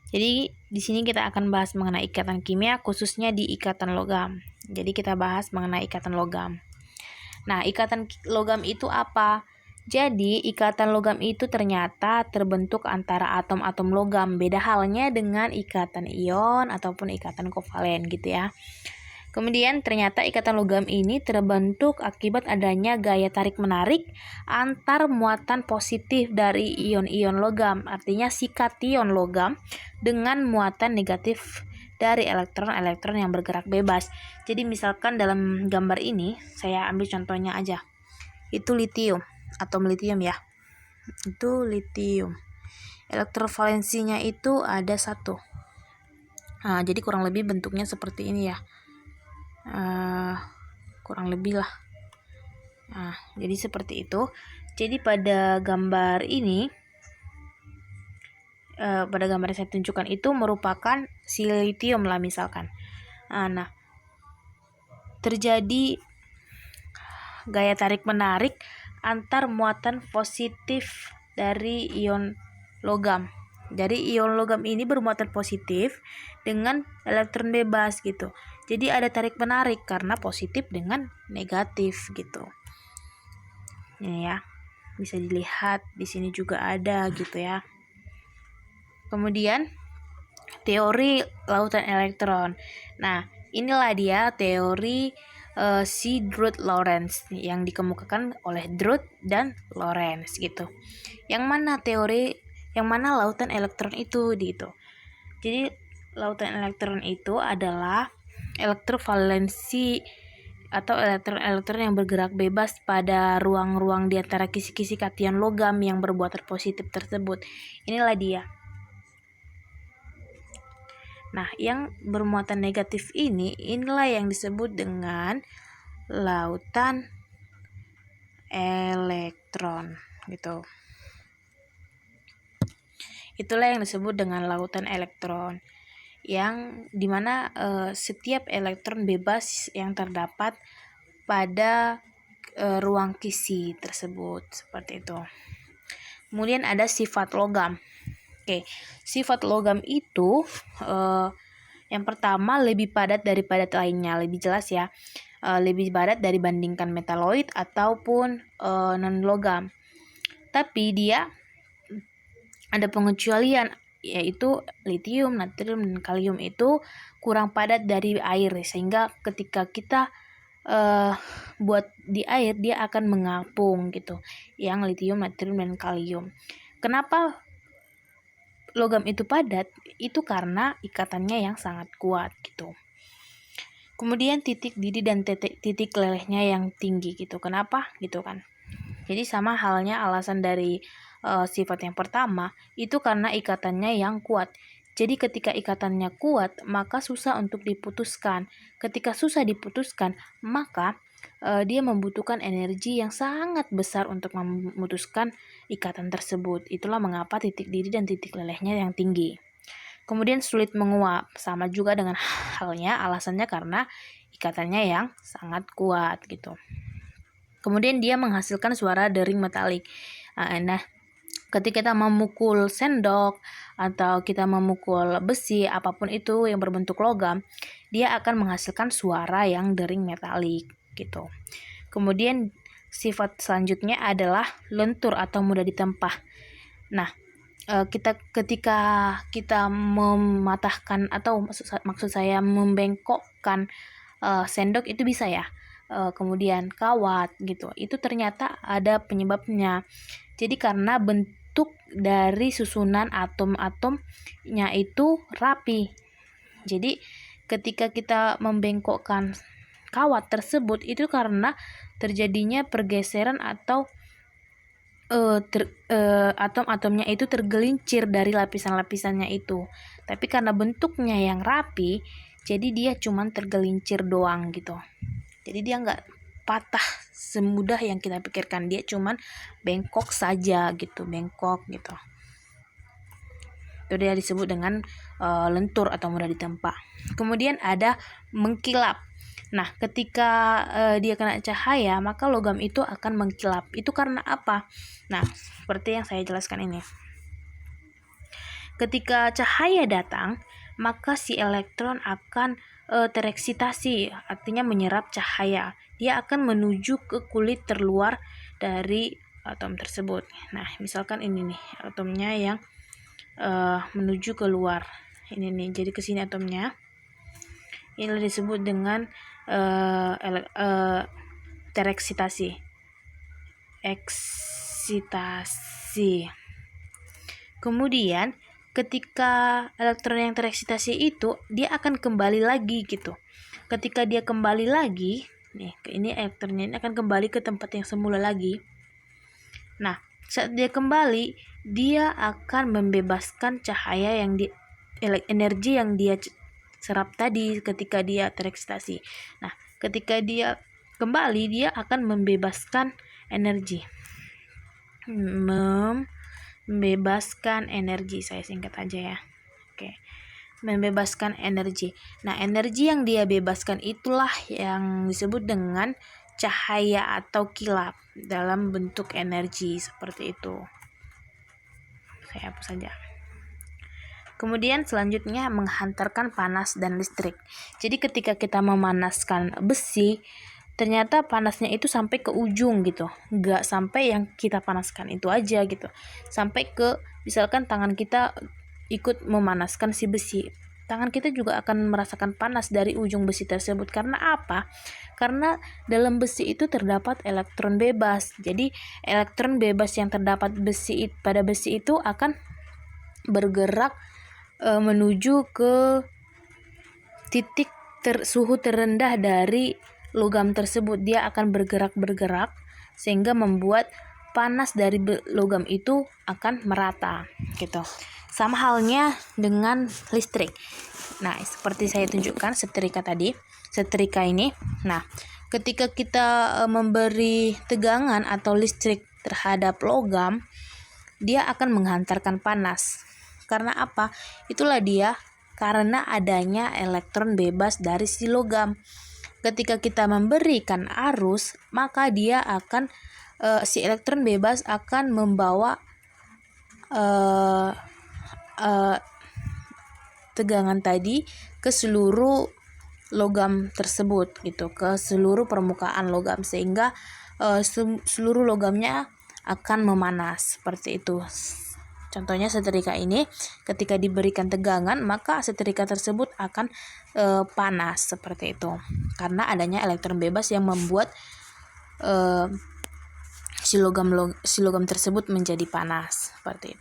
Jadi di sini kita akan bahas mengenai ikatan kimia, khususnya di ikatan logam. Jadi kita bahas mengenai ikatan logam. Nah, ikatan logam itu apa? Jadi, ikatan logam itu ternyata terbentuk antara atom-atom logam. Beda halnya dengan ikatan ion ataupun ikatan kovalen gitu ya. Kemudian ternyata ikatan logam ini terbentuk akibat adanya gaya tarik-menarik antar muatan positif dari ion-ion logam, artinya si kation logam dengan muatan negatif dari elektron-elektron yang bergerak bebas. Jadi misalkan dalam gambar ini, saya ambil contohnya aja. Itu litium, atom litium ya. Itu litium. Elektrovalensinya itu ada 1. Nah, jadi kurang lebih bentuknya seperti ini ya. Kurang lebih lah. Nah, jadi seperti itu. Jadi pada gambar ini, pada gambar yang saya tunjukkan itu merupakan silitium lah misalkan. Nah, terjadi gaya tarik menarik antar muatan positif dari ion logam. Jadi ion logam ini bermuatan positif dengan elektron bebas gitu. Jadi ada tarik menarik karena positif dengan negatif gitu. Ini ya, bisa dilihat di sini juga ada gitu ya. Kemudian teori lautan elektron. Nah, inilah dia teori si Drude-Lorentz yang dikemukakan oleh Drude dan Lorentz gitu. Yang mana lautan elektron itu gitu. Jadi lautan elektron itu adalah elektrovalensi atau elektron-elektron yang bergerak bebas pada ruang-ruang di antara kisi-kisi kation logam yang bermuatan positif tersebut. Inilah dia. Nah, yang bermuatan negatif inilah yang disebut dengan lautan elektron gitu. Itulah yang disebut dengan lautan elektron, yang dimana setiap elektron bebas yang terdapat pada ruang kisi tersebut, seperti itu. Kemudian ada sifat logam. Oke, sifat logam itu yang pertama lebih padat daripada lainnya, lebih jelas ya. Lebih padat dibandingkan metaloid ataupun non logam. Tapi dia ada pengecualian, yaitu litium, natrium, dan kalium itu kurang padat dari air, sehingga ketika kita buat di air dia akan mengapung gitu. Yang litium, natrium, dan kalium. Kenapa logam itu padat? Itu karena ikatannya yang sangat kuat gitu. Kemudian titik didih dan titik lelehnya yang tinggi gitu. Kenapa gitu kan? Jadi sama halnya alasan dari sifat yang pertama itu karena ikatannya yang kuat. Jadi ketika ikatannya kuat, maka susah untuk diputuskan. Ketika susah diputuskan, maka dia membutuhkan energi yang sangat besar untuk memutuskan ikatan tersebut. Itulah mengapa titik didih dan titik lelehnya yang tinggi. Kemudian sulit menguap, sama juga dengan halnya alasannya karena ikatannya yang sangat kuat gitu. Kemudian dia menghasilkan suara dering metalik. Nah, ketika kita memukul sendok atau kita memukul besi, apapun itu yang berbentuk logam, dia akan menghasilkan suara yang dering metalik gitu. Kemudian sifat selanjutnya adalah lentur atau mudah ditempah. Nah, ketika kita mematahkan atau maksud saya membengkokkan sendok itu bisa ya. Kemudian kawat gitu. Itu ternyata ada penyebabnya. Jadi karena bentuk dari susunan atom-atomnya itu rapi. Jadi ketika kita membengkokkan kawat tersebut itu karena terjadinya pergeseran atau atom-atomnya itu tergelincir dari lapisan-lapisannya itu. Tapi karena bentuknya yang rapi, jadi dia cuman tergelincir doang gitu. Jadi dia nggak patah semudah yang kita pikirkan, dia cuman bengkok saja gitu, bengkok gitu. Itu dia disebut dengan lentur atau mudah ditempa. Kemudian ada mengkilap. Nah, ketika dia kena cahaya, maka logam itu akan mengkilap. Itu karena apa? Nah, seperti yang saya jelaskan ini. ketika cahaya datang, maka si elektron akan tereksitasi, artinya menyerap cahaya. Dia akan menuju ke kulit terluar dari atom tersebut. Nah, misalkan ini nih atomnya yang menuju keluar. Ini nih, jadi ke sini atomnya. Ini disebut dengan tereksitasi. Kemudian ketika elektron yang tereksitasi itu, dia akan kembali lagi gitu. Ketika dia kembali lagi, nih ini elektronnya ini akan kembali ke tempat yang semula lagi. Nah, saat dia kembali, dia akan membebaskan cahaya yang energi yang dia serap tadi ketika dia tereksitasi. Nah, ketika dia kembali, dia akan membebaskan energi. Membebaskan energi, saya singkat aja ya. Oke. Membebaskan energi. Nah, energi yang dia bebaskan itulah yang disebut dengan cahaya atau kilap dalam bentuk energi, seperti itu. Saya hapus saja. Kemudian selanjutnya menghantarkan panas dan listrik. Jadi ketika kita memanaskan besi, ternyata panasnya itu sampai ke ujung gitu, nggak sampai yang kita panaskan itu aja gitu, sampai ke misalkan tangan kita ikut memanaskan si besi, tangan kita juga akan merasakan panas dari ujung besi tersebut. Karena apa? Karena dalam besi itu terdapat elektron bebas. Jadi elektron bebas yang terdapat pada besi itu akan bergerak menuju ke titik suhu terendah dari logam tersebut. Dia akan bergerak sehingga membuat panas dari logam itu akan merata gitu. Sama halnya dengan listrik. Nah, seperti saya tunjukkan setrika tadi, setrika ini. Nah, ketika kita memberi tegangan atau listrik terhadap logam, dia akan menghantarkan panas. Karena apa? Itulah dia, karena adanya elektron bebas dari si logam. Ketika kita memberikan arus, maka dia akan si elektron bebas akan membawa tegangan tadi ke seluruh logam tersebut gitu, ke seluruh permukaan logam, sehingga seluruh logamnya akan memanas, seperti itu. Contohnya setrika ini, ketika diberikan tegangan, maka setrika tersebut akan panas, seperti itu. Karena adanya elektron bebas yang membuat si logam tersebut menjadi panas, seperti itu.